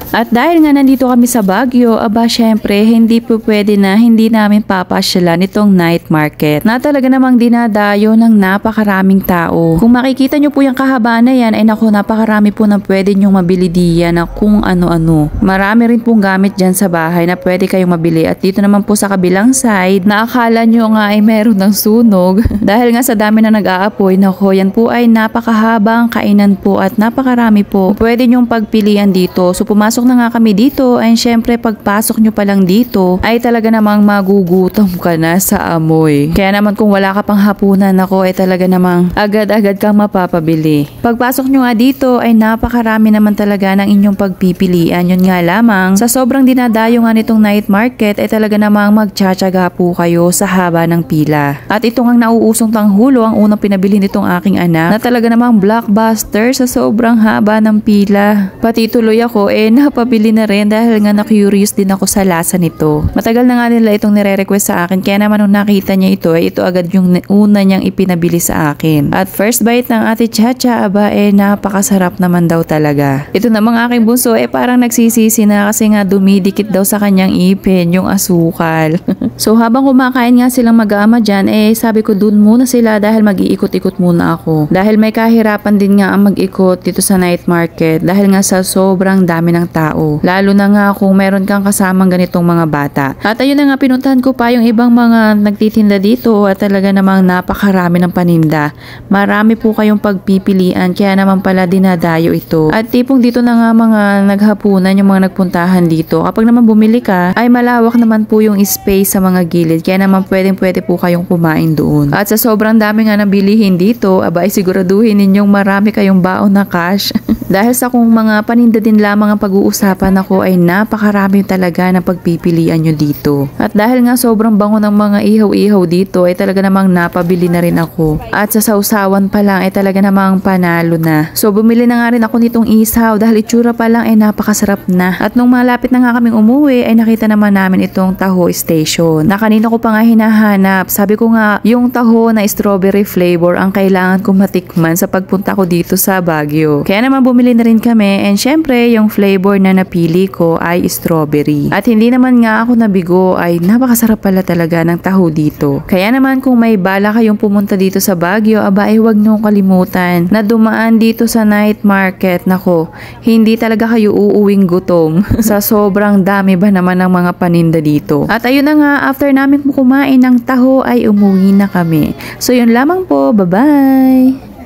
At dahil nga nandito kami sa Baguio, aba syempre hindi po pwede na hindi namin papasyalan itong night market na talaga namang dinadayo ng napakaraming tao. Kung makikita nyo po yung kahabaan na yan, ay naku, napakarami po na pwede nyong mabili diyan na kung ano-ano. Marami rin pong gamit dyan sa bahay na pwede kayong mabili. At dito naman po sa kabilang side, na akala nyo nga ay meron ng sunog dahil nga sa dami na nag-aapoy, naku, yan po ay napakahabang kainan po at napakarami po pwede nyong pagpilian dito. So pumasok na nga kami dito, and syempre pagpasok nyo pa lang dito ay talaga namang magugutom ka na sa amoy. Kaya naman kung wala ka pang hapunan, ako ay talaga namang agad-agad kang mapapabili. Pagpasok nyo nga dito ay napakarami naman talaga ng inyong pagpipilian. Yun nga lamang, sa sobrang dinadayo nga nitong night market ay talaga namang magtsatsaga po kayo sa haba ng pila. At ito nga nauusong tanghulo ang unang pinabili nitong aking anak na talaga namang blockbuster sa sobrang haba ng pila. Pati tuloy ako napabili na rin dahil nga na-curious din ako sa lasa nito. Matagal na nga nila itong nire-request sa akin, kaya naman nung nakita niya ito ay ito agad yung una niyang ipinabili sa akin. At first bite ng Ate Chacha, aba napakasarap naman daw talaga. Ito namang aking bunso parang nagsisisi na kasi nga dumidikit daw sa kanyang ipin yung asukal. So habang kumakain nga silang mag-aama dyan, sabi ko dun muna sila dahil mag-iikot-ikot muna ako. Dahil may kahirapan din nga ang mag-ikot dito sa night market dahil nga sa sobrang dami ng tao. Lalo na nga kung meron kang kasamang ganitong mga bata. At ayun na nga, pinuntahan ko pa yung ibang mga nagtitinda dito at talaga namang napakarami ng paninda. Marami po kayong pagpipilian, kaya naman pala dinadayo ito. At tipong dito na nga mga naghapunan yung mga nagpuntahan dito. Kapag naman bumili ka, ay malawak naman po yung space sa mga gilid. Kaya naman pwede po kayong kumain doon. At sa sobrang dami nga nabilihin dito, aba ay siguraduhin ninyong marami kayong baon na cash. Dahil sa kung mga paninda din lamang ang pag-uusapan, ako ay napakarami talaga ng pagpipilian nyo dito. At dahil nga sobrang bango ng mga ihaw-ihaw dito, ay talaga namang napabili na rin ako. At sa sausawan pa lang ay talaga namang panalo na. So bumili na nga rin ako nitong isaw dahil itsura pa lang ay napakasarap na. At nung malapit na nga kaming umuwi, ay nakita naman namin itong taho station. Na kanina ko pa nga hinahanap. Sabi ko nga, yung taho na strawberry flavor ang kailangan kong matikman sa pagpunta ko dito sa Baguio. Kaya naman bumili na rin kami, and syempre yung flavor na napili ko ay strawberry. At hindi naman nga ako nabigo, ay napakasarap pala talaga ng taho dito. Kaya naman kung may bala kayong pumunta dito sa Baguio, aba ay huwag nyo kalimutan na dumaan dito sa night market. Nako, hindi talaga kayo uuwing gutom sa sobrang dami ba naman ng mga paninda dito. At ayun na nga, after namin kumain ng taho ay umuwi na kami. So yun lamang po, bye bye!